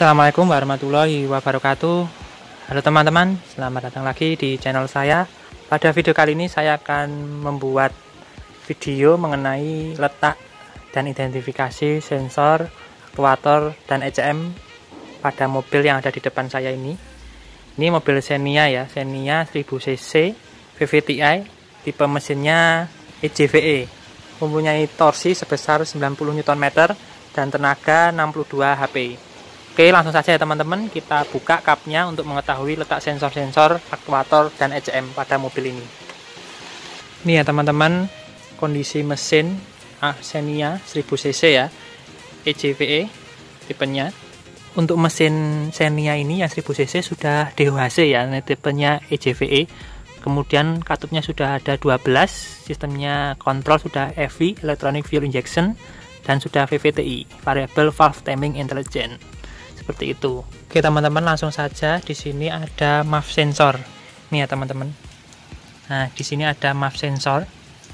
Assalamualaikum warahmatullahi wabarakatuh. Halo teman-teman, selamat datang lagi di channel saya. Pada video kali ini saya akan membuat video mengenai letak dan identifikasi sensor, aktuator, dan ECM pada mobil yang ada di depan saya ini. Ini mobil Xenia ya, Xenia 1000cc VVTi, tipe mesinnya EJVE, mempunyai torsi sebesar 90 Nm dan tenaga 62 HP. Oke, langsung saja ya teman-teman, kita buka kapnya untuk mengetahui letak sensor-sensor, aktuator, dan ECM pada mobil ini. Ini ya teman-teman, kondisi mesin Xenia 1000cc ya, EJVE tipenya. Untuk mesin Xenia ini yang 1000cc sudah DOHC ya, tipenya EJVE. Kemudian katupnya sudah ada 12, sistemnya kontrol sudah EVI, Electronic Fuel Injection, dan sudah VVTi, Variable Valve Timing Intelligent. Seperti itu. Oke teman-teman, langsung saja. Di sini ada MAF sensor. Nih ya teman-teman. Nah, di sini ada MAF sensor,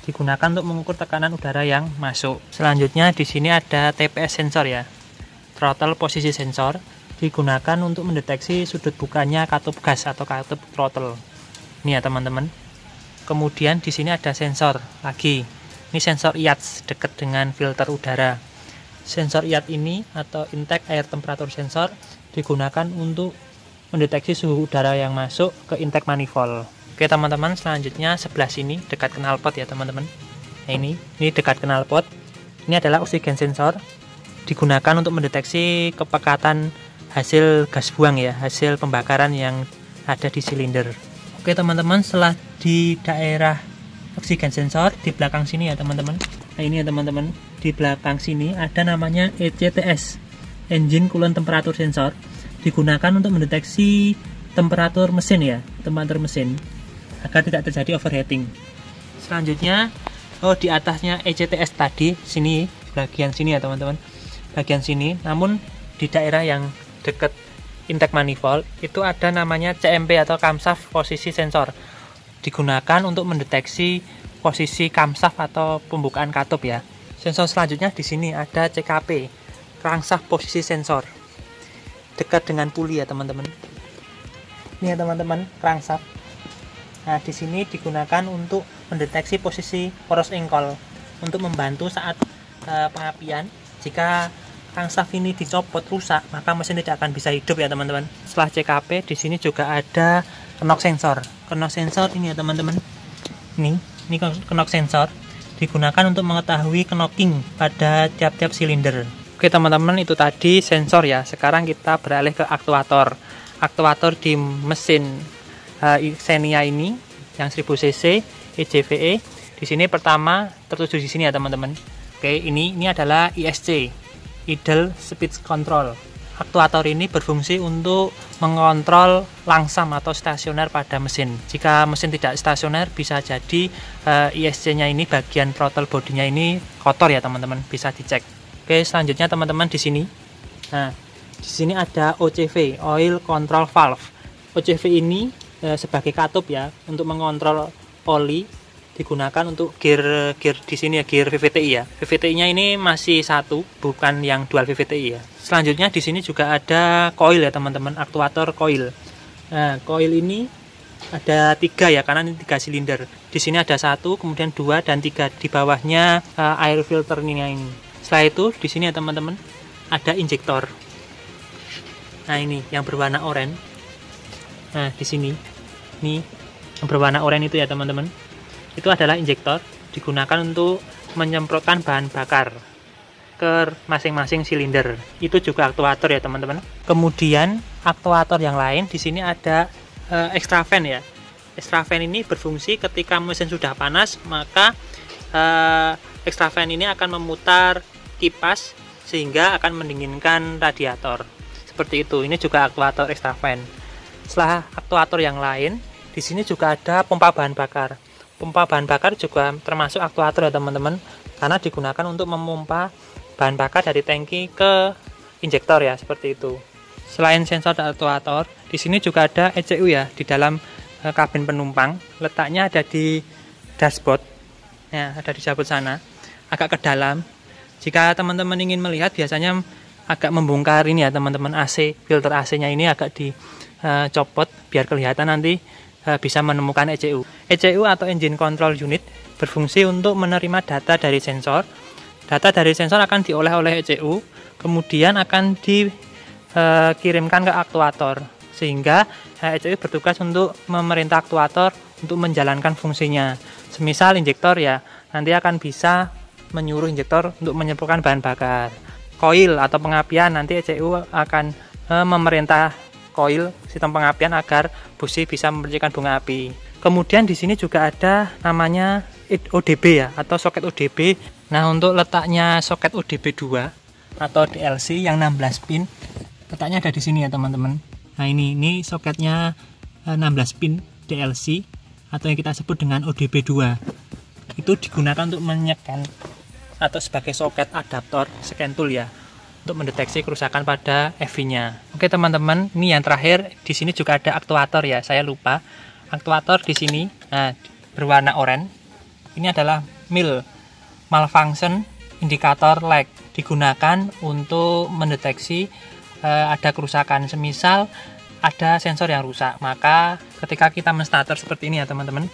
digunakan untuk mengukur tekanan udara yang masuk. Selanjutnya di sini ada TPS sensor ya, throttle posisi sensor, digunakan untuk mendeteksi sudut bukanya katup gas atau katup throttle. Nih ya teman-teman. Kemudian di sini ada sensor lagi. Ini sensor IATS dekat dengan filter udara. Sensor IAT ini atau intake air temperature sensor digunakan untuk mendeteksi suhu udara yang masuk ke intake manifold. Oke teman-teman, selanjutnya sebelah sini dekat knalpot ya teman-teman. Nah, ini dekat knalpot. Ini adalah oksigen sensor, digunakan untuk mendeteksi kepekatan hasil gas buang ya, hasil pembakaran yang ada di silinder. Oke teman-teman, setelah di daerah oksigen sensor, di belakang sini ya teman-teman. Nah ini ya teman-teman, di belakang sini ada namanya ECTS, Engine Coolant Temperature Sensor, digunakan untuk mendeteksi temperatur mesin ya, temperatur mesin, agar tidak terjadi overheating. Selanjutnya, di atasnya ECTS tadi, sini, bagian sini ya teman-teman, bagian sini, namun di daerah yang dekat intake manifold, itu ada namanya CMP atau Camshaft Posisi Sensor, digunakan untuk mendeteksi posisi camshaft atau pembukaan katup ya. Sensor selanjutnya di sini ada CKP, Crankshaft Posisi Sensor, dekat dengan puli ya teman-teman. Ini ya teman-teman, crankshaft. Nah di sini digunakan untuk mendeteksi posisi poros engkol untuk membantu saat pengapian. Jika crankshaft ini dicopot rusak, maka mesin tidak akan bisa hidup ya teman-teman. Setelah CKP di sini juga ada knock sensor. Knock sensor ini ya teman-teman. Ini knock sensor digunakan untuk mengetahui knocking pada tiap-tiap silinder. Oke teman-teman, itu tadi sensor ya. Sekarang kita beralih ke aktuator. Aktuator di mesin Xenia ini yang 1000cc EJVE. Di sini pertama tertuju di sini ya teman-teman. Oke, ini adalah ISC, Idle Speed Control. Aktuator ini berfungsi untuk mengontrol langsam atau stasioner pada mesin. Jika mesin tidak stasioner, bisa jadi ISC-nya ini, bagian throttle bodinya ini kotor ya teman-teman, bisa dicek. Oke, selanjutnya teman-teman di sini. Nah, di sini ada OCV, Oil Control Valve. OCV ini sebagai katup ya, untuk mengontrol oli, digunakan untuk gear di sini ya, gear VVTi ya. VVTi-nya ini masih satu, bukan yang dual VVTi ya. Selanjutnya di sini juga ada coil ya teman-teman, aktuator coil. Nah, coil ini ada 3 ya, karena ini 3 silinder. Di sini ada 1, kemudian 2 dan 3 di bawahnya air filter ini. Setelah itu di sini ya teman-teman ada injektor. Nah, ini yang berwarna oranye. Nah, di sini. Ini yang berwarna oranye itu ya teman-teman. Itu adalah injektor, digunakan untuk menyemprotkan bahan bakar ke masing-masing silinder. Itu juga aktuator ya teman-teman. Kemudian aktuator yang lain di sini ada extra fan ya. Extra fan ini berfungsi ketika mesin sudah panas, maka extra fan ini akan memutar kipas sehingga akan mendinginkan radiator. Seperti itu. Ini juga aktuator extra fan. Setelah aktuator yang lain, di sini juga ada pompa bahan bakar. Pompa bahan bakar juga termasuk aktuator ya teman-teman, karena digunakan untuk memompa bahan bakar dari tangki ke injektor ya, seperti itu. Selain sensor dan aktuator, di sini juga ada ECU ya di dalam kabin penumpang. Letaknya ada di dashboard. Ya, ada di dashboard sana, agak ke dalam. Jika teman-teman ingin melihat, biasanya agak membongkar ini ya teman-teman, AC, filter AC-nya ini agak dicopot biar kelihatan nanti bisa menemukan ECU. ECU atau Engine Control Unit berfungsi untuk menerima data dari sensor. Data dari sensor akan diolah oleh ECU, kemudian akan dikirimkan ke aktuator, sehingga ECU bertugas untuk memerintah aktuator untuk menjalankan fungsinya. Semisal injektor ya, nanti akan bisa menyuruh injektor untuk menyemprotkan bahan bakar. Koil atau pengapian, nanti ECU akan memerintah koil sistem pengapian agar busi bisa memercikan bunga api. Kemudian di sini juga ada namanya ODB ya, atau soket ODB. Nah, untuk letaknya soket ODB 2 atau DLC yang 16 pin, letaknya ada di sini ya teman-teman. Nah, ini soketnya 16 pin DLC atau yang kita sebut dengan ODB 2. Itu digunakan untuk menyekan atau sebagai soket adaptor scan tool ya, untuk mendeteksi kerusakan pada EV-nya. Oke teman-teman, ini yang terakhir. Di sini juga ada aktuator ya, saya lupa. Aktuator di sini, nah, berwarna oranye. Ini adalah malfunction indicator lag, digunakan untuk mendeteksi ada kerusakan. Semisal ada sensor yang rusak, maka ketika kita menstarter seperti ini ya teman-teman,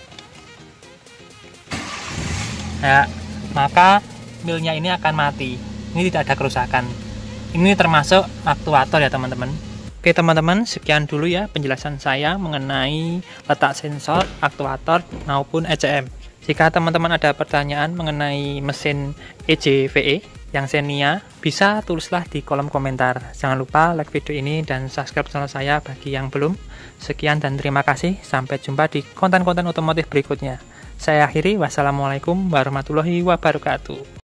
ya, maka milnya ini akan mati. Ini tidak ada kerusakan. Ini termasuk aktuator ya teman-teman. Oke teman-teman, sekian dulu ya penjelasan saya mengenai letak sensor, aktuator maupun ECM. Jika teman-teman ada pertanyaan mengenai mesin EJVE yang Xenia, bisa tulislah di kolom komentar. Jangan lupa like video ini dan subscribe channel saya bagi yang belum. Sekian dan terima kasih. Sampai jumpa di konten-konten otomotif berikutnya. Saya akhiri, wassalamualaikum warahmatullahi wabarakatuh.